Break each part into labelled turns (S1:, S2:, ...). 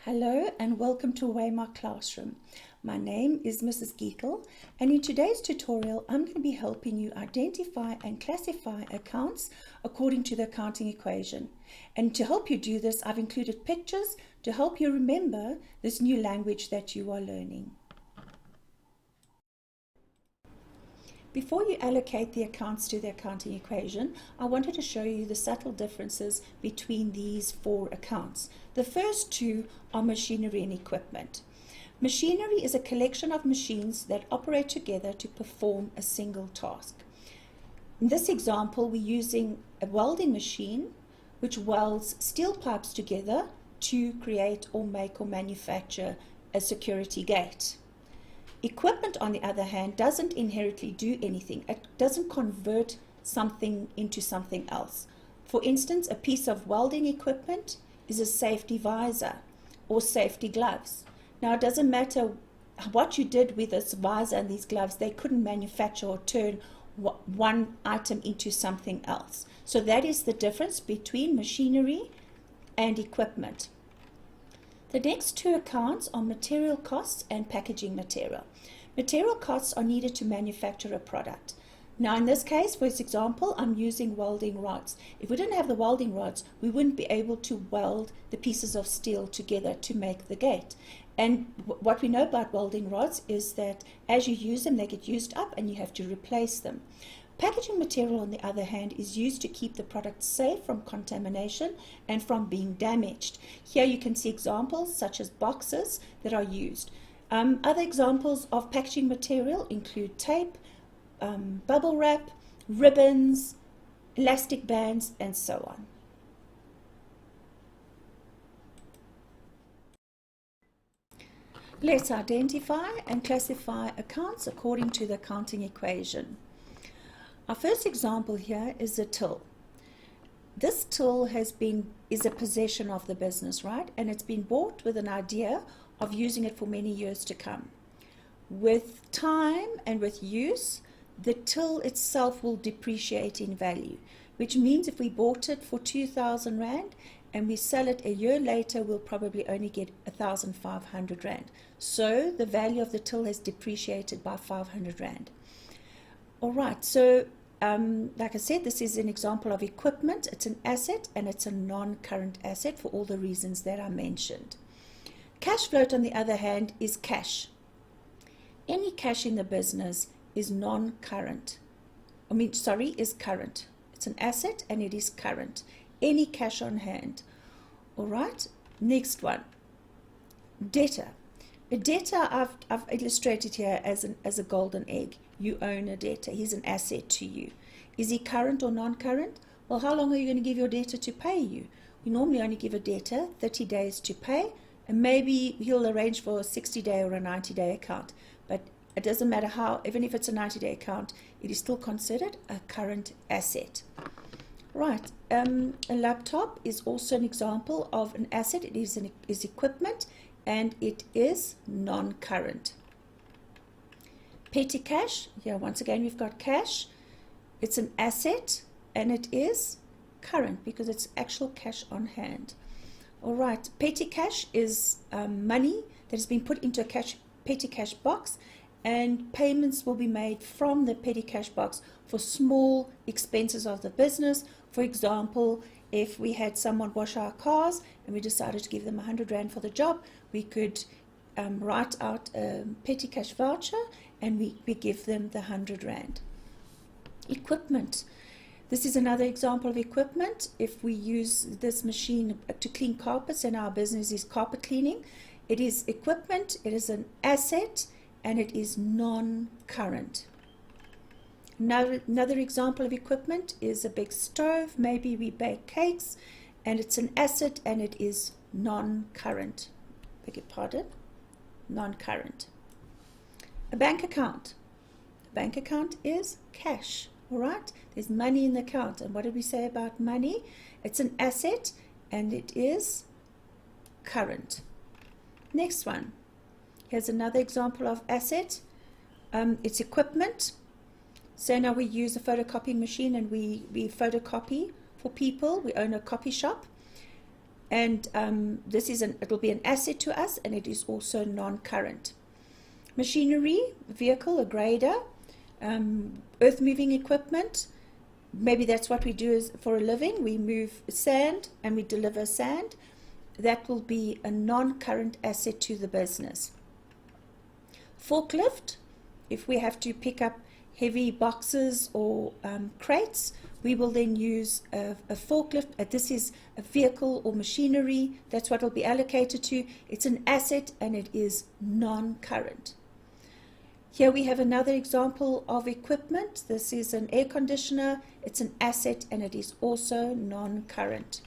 S1: Hello and welcome to Waymark Classroom. My name is Mrs. Geetle, and in today's tutorial I'm going to be helping you identify and classify accounts according to the accounting equation. And to help you do this, I've included pictures to help you remember this new language that you are learning. Before you allocate the accounts to the accounting equation, I wanted to show you the subtle differences between these four accounts. The first two are machinery and equipment. Machinery is a collection of machines that operate together to perform a single task. In this example, we're using a welding machine which welds steel pipes together to create or make or manufacture a security gate. Equipment, on the other hand, doesn't inherently do anything. It doesn't convert something into something else. For instance, a piece of welding equipment is a safety visor or safety gloves. Now, it doesn't matter what you did with this visor and these gloves, they couldn't manufacture or turn one item into something else. So that is the difference between machinery and equipment. The next two accounts are material costs and packaging material. Material costs are needed to manufacture a product. Now in this case, for example, I'm using welding rods. If we didn't have the welding rods, we wouldn't be able to weld the pieces of steel together to make the gate. And what we know about welding rods is that as you use them, they get used up and you have to replace them. Packaging material, on the other hand, is used to keep the product safe from contamination and from being damaged. Here you can see examples such as boxes that are used. Other examples of packaging material include tape, bubble wrap, ribbons, elastic bands, and so on. Let's identify and classify accounts according to the accounting equation. Our first example here is a till. This till is a possession of the business, right? And it's been bought with an idea of using it for many years to come. With time and with use, the till itself will depreciate in value, which means if we bought it for 2,000 Rand and we sell it a year later, we'll probably only get 1,500 Rand. So the value of the till has depreciated by 500 Rand. All right, so like I said, this is an example of equipment. It's an asset and it's a non-current asset for all the reasons that I mentioned. Cash float, on the other hand, is cash. Any cash in the business is non-current. Is current. It's an asset and it is current. Any cash on hand. All right, next one. Debtor. A debtor I've illustrated here as a golden egg. You own a debtor. He's an asset to you. Is he current or non-current? Well, how long are you going to give your debtor to pay you? We normally only give a debtor 30 days to pay, and maybe he'll arrange for a 60-day or a 90-day account. But it doesn't matter how, even if it's a 90-day account, it is still considered a current asset. Right, a laptop is also an example of an asset. It is equipment and it is non-current. Petty cash, here once again we've got cash. It's an asset and it is current because it's actual cash on hand. All right, petty cash is money that has been put into a petty cash box, and payments will be made from the petty cash box for small expenses of the business. For example, if we had someone wash our cars and we decided to give them 100 Rand for the job, we could write out a petty cash voucher and we give them the 100 Rand. Equipment. This is another example of equipment. If we use this machine to clean carpets and our business is carpet cleaning, it is equipment, it is an asset, and it is non-current. Another example of equipment is a big stove. Maybe we bake cakes and it's an asset and it is non-current. Beg your pardon? Non-current. A bank account. A bank account is cash. All right, there's money in the account. And what did we say about money? It's an asset and it is current. Next one. Here's another example of asset. It's equipment. So now we use a photocopying machine and we photocopy for people. We own a copy shop. and it'll be an asset to us, and it is also non-current. Machinery, vehicle, a grader, earth moving equipment. Maybe that's what we do for a living. We move sand and we deliver sand. That will be a non-current asset to the business. Forklift, if we have to pick up heavy boxes or crates, we will then use a forklift. This is a vehicle or machinery. That's what it'll be allocated to. It's an asset and it is non-current. Here we have another example of equipment. This is an air conditioner. It's an asset and it is also non-current.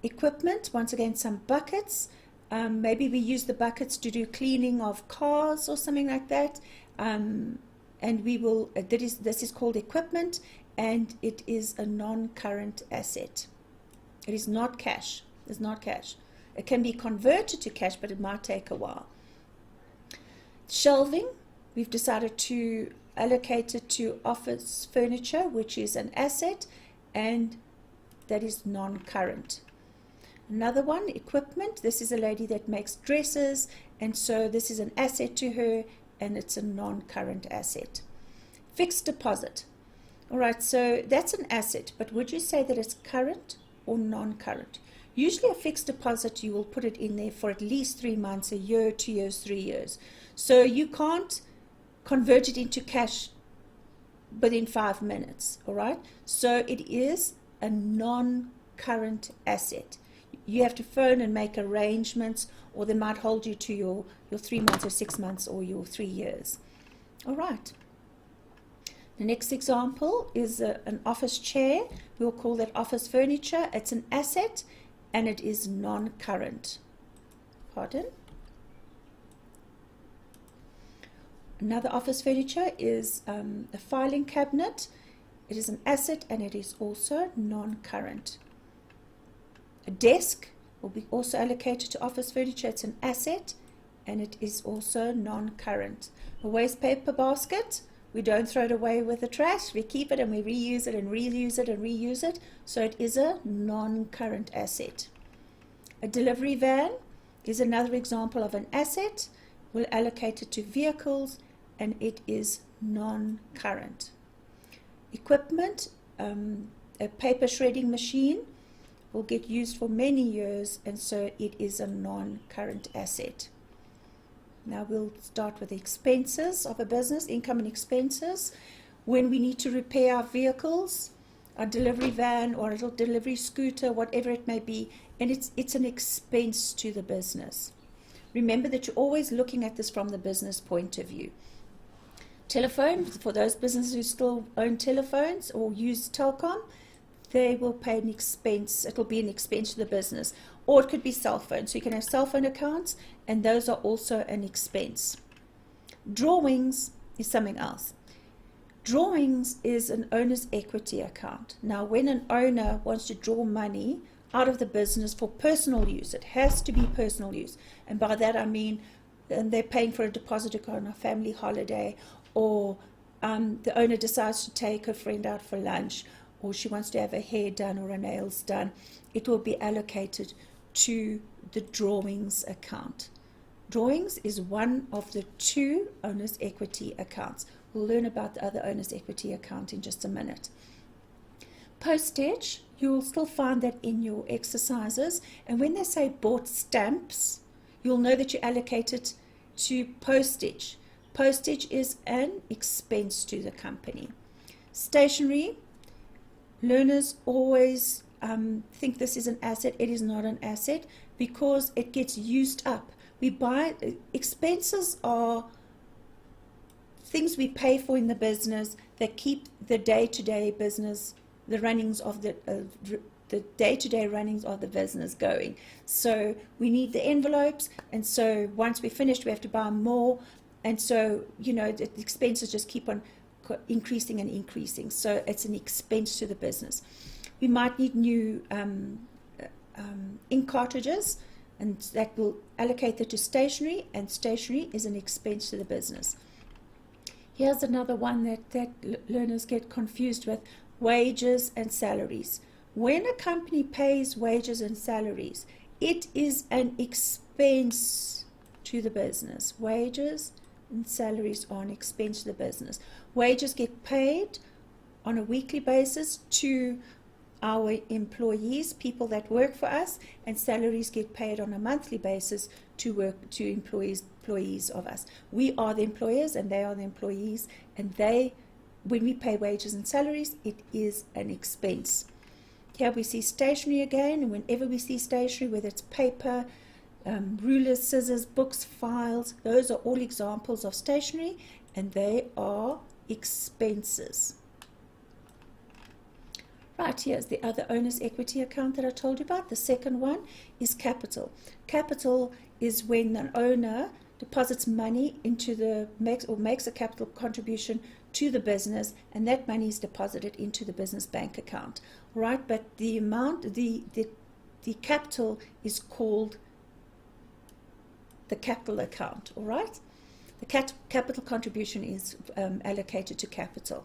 S1: Equipment, once again, some buckets. Maybe we use the buckets to do cleaning of cars or something like that. And we will, this is called equipment, and it is a non-current asset. It is not cash. It's not cash. It can be converted to cash, but it might take a while. Shelving, we've decided to allocate it to office furniture, which is an asset, and that is non-current. Another one, equipment. This is a lady that makes dresses, and so this is an asset to her, and it's a non-current asset. Fixed deposit. All right, so that's an asset, but would you say that it's current or non-current? Usually a fixed deposit, you will put it in there for at least 3 months, a year, 2 years, 3 years. So you can't convert it into cash within 5 minutes, all right? So it is a non-current asset. You have to phone and make arrangements, or they might hold you to your 3 months or 6 months or your 3 years. All right. The next example is an office chair. We'll call that office furniture. It's an asset and it is non-current. Pardon? Another office furniture is a filing cabinet. It is an asset and it is also non-current. A desk will be also allocated to office furniture. It's an asset and it is also non-current. A waste paper basket, we don't throw it away with the trash. We keep it and we reuse it and reuse it and reuse it. So it is a non-current asset. A delivery van is another example of an asset. We'll allocate it to vehicles and it is non-current. Equipment, a paper shredding machine, will get used for many years, and so it is a non-current asset. Now we'll start with the expenses of a business, income and expenses. When we need to repair our vehicles, a delivery van or a little delivery scooter, whatever it may be, and it's an expense to the business. Remember that you're always looking at this from the business point of view. Telephone, for those businesses who still own telephones or use telecom, they will pay an expense. It'll be an expense to the business. Or it could be cell phone. So you can have cell phone accounts, and those are also an expense. Drawings is something else. Drawings is an owner's equity account. Now, when an owner wants to draw money out of the business for personal use, it has to be personal use. And by that I mean they're paying for a deposit to go on a family holiday, or the owner decides to take her friend out for lunch, or she wants to have her hair done or her nails done. It will be allocated to the drawings account. Drawings is one of the 2 owner's equity accounts. We'll learn about the other owner's equity account in just a minute. Postage, you will still find that in your exercises. And when they say bought stamps, you'll know that you allocate it to postage. Postage is an expense to the company. Stationery, learners always think this is an asset. It is not an asset because it gets used up. We buy, expenses are things we pay for in the business that keep the day-to-day business, the runnings of the day-to-day runnings of the business going. So we need the envelopes, and so once we're finished, we have to buy more, and so the expenses just keep on increasing and increasing. So it's an expense to the business. We might need new ink cartridges, and that will allocate that to stationery, and stationery is an expense to the business. Here's another one that learners get confused with: wages and salaries. When a company pays wages and salaries, it is an expense to the business. Wages and salaries are an expense to the business. Wages get paid on a weekly basis to our employees, people that work for us, and salaries get paid on a monthly basis to employees of us. We are the employers and they are the employees, and when we pay wages and salaries, it is an expense. Here we see stationery again, and whenever we see stationery, whether it's paper, rulers, scissors, books, files, those are all examples of stationery, and they are expenses. Right, here's the other owner's equity account that I told you about. The second one is capital. Capital is when an owner deposits money into makes a capital contribution to the business, and that money is deposited into the business bank account. Right, but the amount, the capital is called the capital account. All right, the capital contribution is allocated to capital.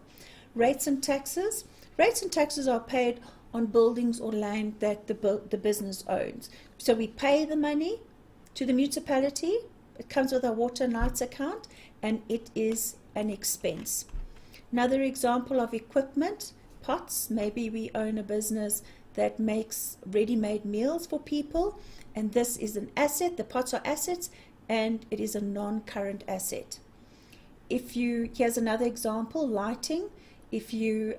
S1: Rates and taxes. Rates and taxes are paid on buildings or land that the business owns. So we pay the money to the municipality. It comes with our water and lights account, and it is an expense. Another example of equipment, pots. Maybe we own a business that makes ready-made meals for people, and this is an asset. The pots are assets, and it is a non-current asset. Here's another example, lighting. If you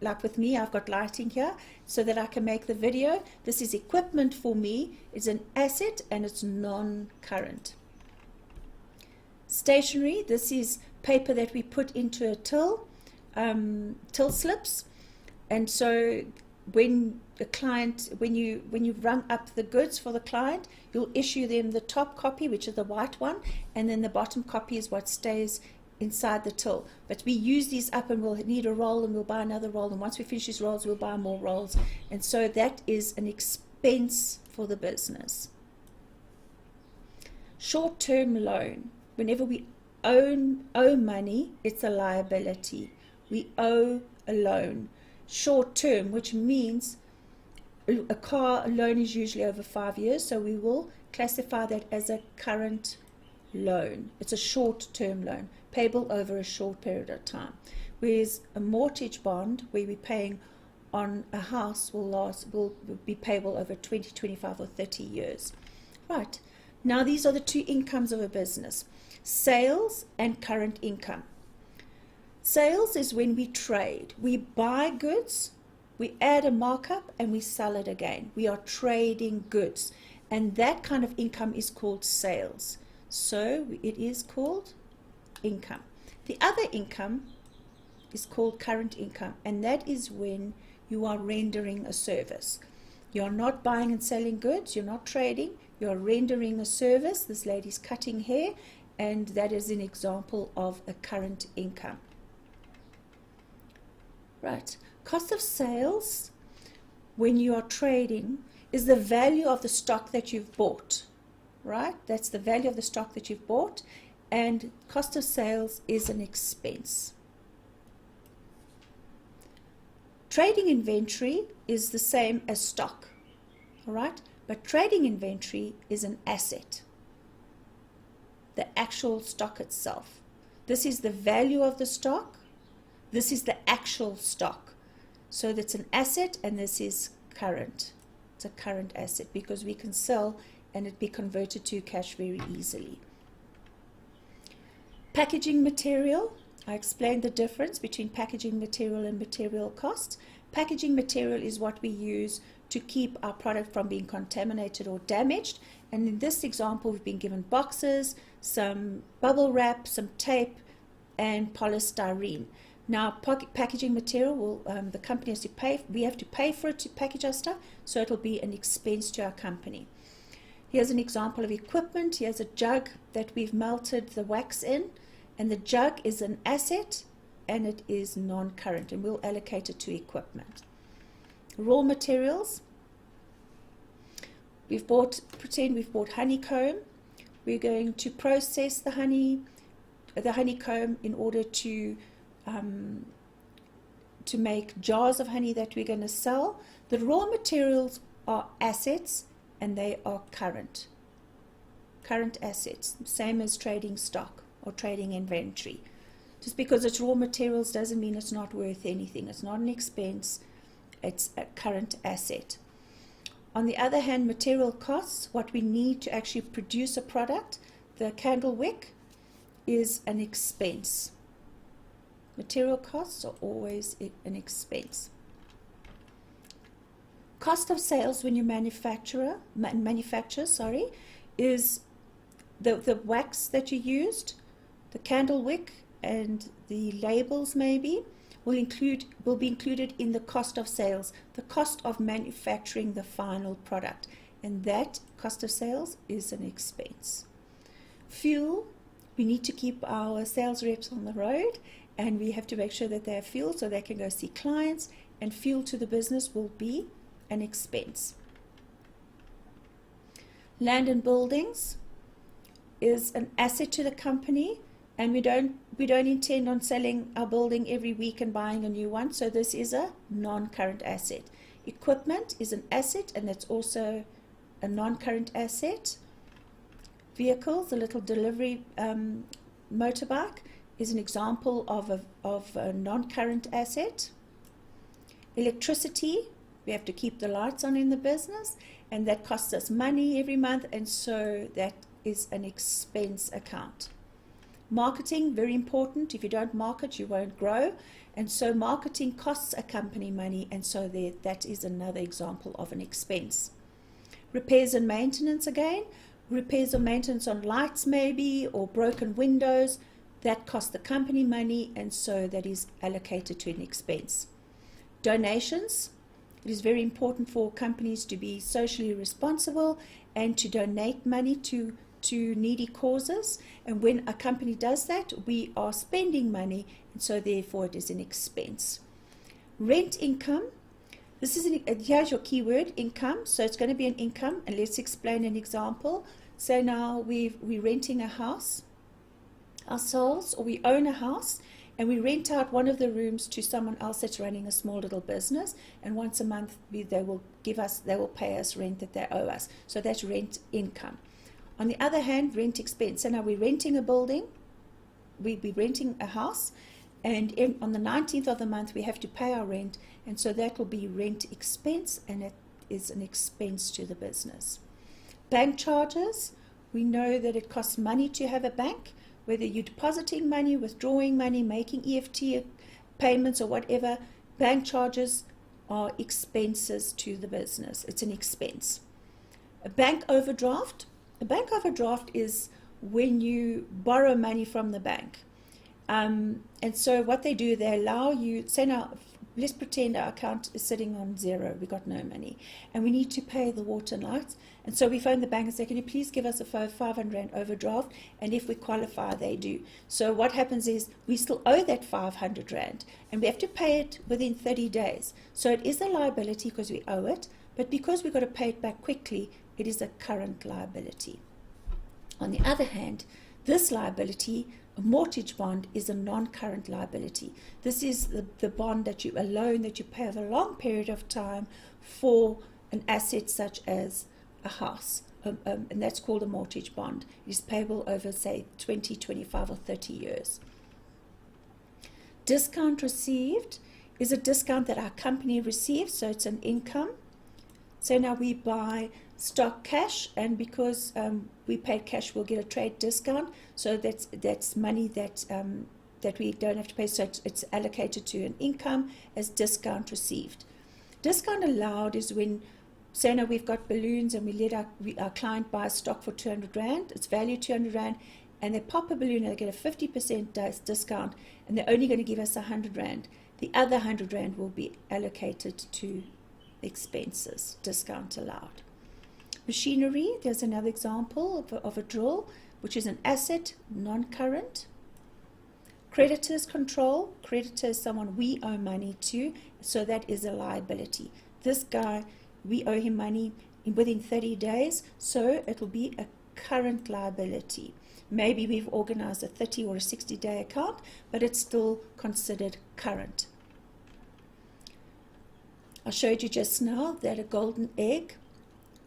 S1: like with me, I've got lighting here so that I can make the video. This is equipment for me. It's an asset and it's non-current. Stationery, this is paper that we put into a till slips. And so when you run up the goods for the client, you'll issue them the top copy, which is the white one, and then the bottom copy is what stays inside the till. But we use these up, and we'll need a roll, and we'll buy another roll, and once we finish these rolls, we'll buy more rolls. And so that is an expense for the business. Short-term loan. Whenever we owe money, it's a liability. We owe a loan. Short-term, which means a car loan is usually over 5 years, so we will classify that as a current loan. It's a short-term loan, payable over a short period of time. Whereas a mortgage bond, where we're paying on a house, will be payable over 20, 25, or 30 years. Right. Now these are the two incomes of a business: sales and current income. Sales is when we trade. We buy goods, we add a markup, and we sell it again. We are trading goods, and that kind of income is called sales. So it is called income. The other income is called current income, and that is when you are rendering a service. You're not buying and selling goods, you're not trading, you're rendering a service. This lady's cutting hair, and that is an example of a current income. Right. Cost of sales, when you are trading, is the value of the stock that you've bought. Right? That's the value of the stock that you've bought, and cost of sales is an expense. Trading inventory is the same as stock. All right? But trading inventory is an asset. The actual stock itself. This is the value of the stock. This is the actual stock. So that's an asset, and this is current. It's a current asset because we can sell and it be converted to cash very easily. Packaging material. I explained the difference between packaging material and material costs. Packaging material is what we use to keep our product from being contaminated or damaged. And in this example, we've been given boxes, some bubble wrap, some tape, and polystyrene. Now, packaging material, the company has to pay. We have to pay for it to package our stuff, so it'll be an expense to our company. Here's an example of equipment. Here's a jug that we've melted the wax in, and the jug is an asset and it is non-current, and we'll allocate it to equipment. Raw materials. Pretend we've bought honeycomb. We're going to process the honeycomb in order to to make jars of honey that we're going to sell. The raw materials are assets, and they are current assets, same as trading stock or trading inventory. Just because it's raw materials doesn't mean it's not worth anything. It's not an expense, it's a current asset. On the other hand, material costs, what we need to actually produce a product, the candle wick, is an expense. Material costs are always an expense. Cost of sales when you manufacture, is the wax that you used, the candle wick, and the labels maybe will be included in the cost of sales, the cost of manufacturing the final product, and that cost of sales is an expense. Fuel, we need to keep our sales reps on the road, and we have to make sure that they have fuel so they can go see clients, and fuel to the business will be an expense. Land and buildings is an asset to the company, and we don't intend on selling our building every week and buying a new one, so this is a non-current asset. Equipment is an asset, and that's also a non-current asset. Vehicles, a little delivery motorbike, is an example of a non-current asset. Electricity, we have to keep the lights on in the business, and that costs us money every month, and so that is an expense account. Marketing, very important. If you don't market, you won't grow, and so marketing costs a company money, and so that is another example of an expense. Repairs and maintenance, again, repairs or maintenance on lights maybe, or broken windows, that costs the company money, and so that is allocated to an expense. Donations, it is very important for companies to be socially responsible and to donate money to needy causes, and when a company does that, we are spending money, and so therefore it is an expense. Rent income, this is here's your keyword, income, so it's going to be an income, and let's explain an example. So now we're renting a house ourselves, or we own a house, and we rent out one of the rooms to someone else that's running a small little business, and once a month they will pay us rent that they owe us. So that's rent income. On the other hand, rent expense. So now we're renting a building, we're renting a house, and on the 19th of the month we have to pay our rent, and so that will be rent expense, and it is an expense to the business. Bank charges, we know that it costs money to have a bank, whether you're depositing money, withdrawing money, making EFT payments or whatever. Bank charges are expenses to the business. It's an expense. A bank overdraft. A bank overdraft is when you borrow money from the bank. And so what they do, they allow you, say now, let's pretend our account is sitting on zero, we got no money, and we need to pay the water and lights, and so we phone the bank and say, can you please give us a 500 Rand overdraft, and if we qualify, they do. So what happens is, we still owe that 500 Rand, and we have to pay it within 30 days. So it is a liability because we owe it, but because we've got to pay it back quickly, it is a current liability. On the other hand, this liability, a mortgage bond, is a non-current liability. This is the bond a loan that you pay over a long period of time for an asset such as a house, and that's called a mortgage bond. It is payable over, say, 20, 25 or 30 years. Discount received is a discount that our company receives, so it's an income. So now we buy stock cash, and because we paid cash, we'll get a trade discount. So that's money that we don't have to pay. So it's allocated to an income as discount received. Discount allowed is when, say now we've got balloons and we let our client buy stock for 200 Rand. It's valued 200 Rand, and they pop a balloon and they get a 50% discount, and they're only going to give us 100 Rand. The other 100 Rand will be allocated to expenses, discount allowed. Machinery, there's another example of a drill, which is an asset, non-current. Creditors control, creditor is someone we owe money to, so that is a liability. This guy, we owe him money within 30 days, so it will be a current liability. Maybe we've organized a 30 or a 60-day account, but it's still considered current. I showed you just now that a golden egg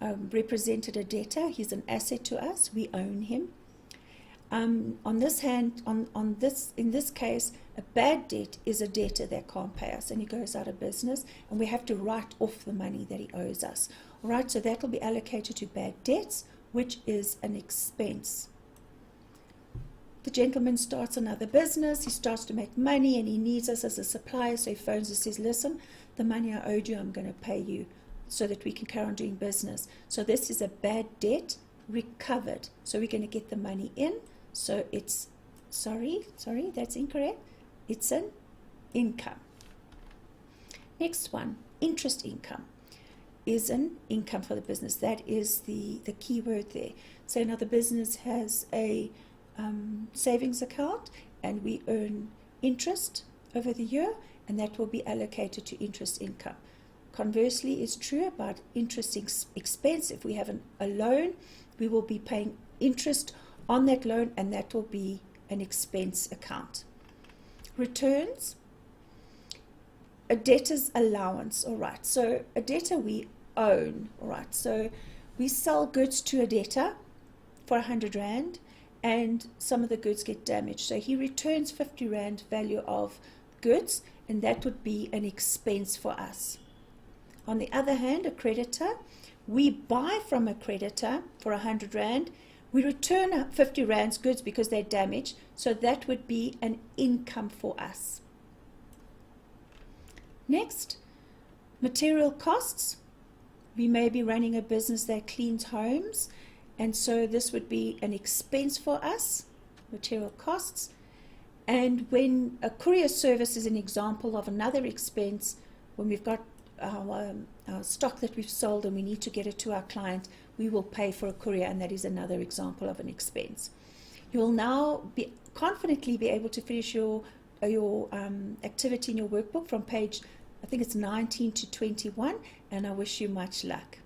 S1: represented a debtor. He's an asset to us. We own him. On this hand, in this case, a bad debt is a debtor that can't pay us and he goes out of business, and we have to write off the money that he owes us. All right, so that will be allocated to bad debts, which is an expense. The gentleman starts another business, he starts to make money and he needs us as a supplier, so he phones and says, listen, the money I owed you, I'm going to pay you so that we can carry on doing business. So this is a bad debt recovered. So we're going to get the money in. So it's, sorry, that's incorrect. It's an income. Next one, interest income is an income for the business. That is the key word there. So now the business has a savings account and we earn interest over the year, and that will be allocated to interest income. Conversely is true about interest expense. If we have a loan, we will be paying interest on that loan, and that will be an expense account. Returns, a debtor's allowance. All right, so a debtor we own. All right, so we sell goods to a debtor for 100 Rand, and some of the goods get damaged. So he returns 50 Rand value of goods, and that would be an expense for us. On the other hand, a creditor, we buy from a creditor for 100 Rand, we return 50 Rand's goods because they're damaged, so that would be an income for us. Next, material costs. We may be running a business that cleans homes, and so this would be an expense for us, material costs. And when a courier service is an example of another expense, when we've got our stock that we've sold and we need to get it to our client, we will pay for a courier, and that is another example of an expense. You will now confidently be able to finish your activity in your workbook from page, I think it's 19 to 21, and I wish you much luck.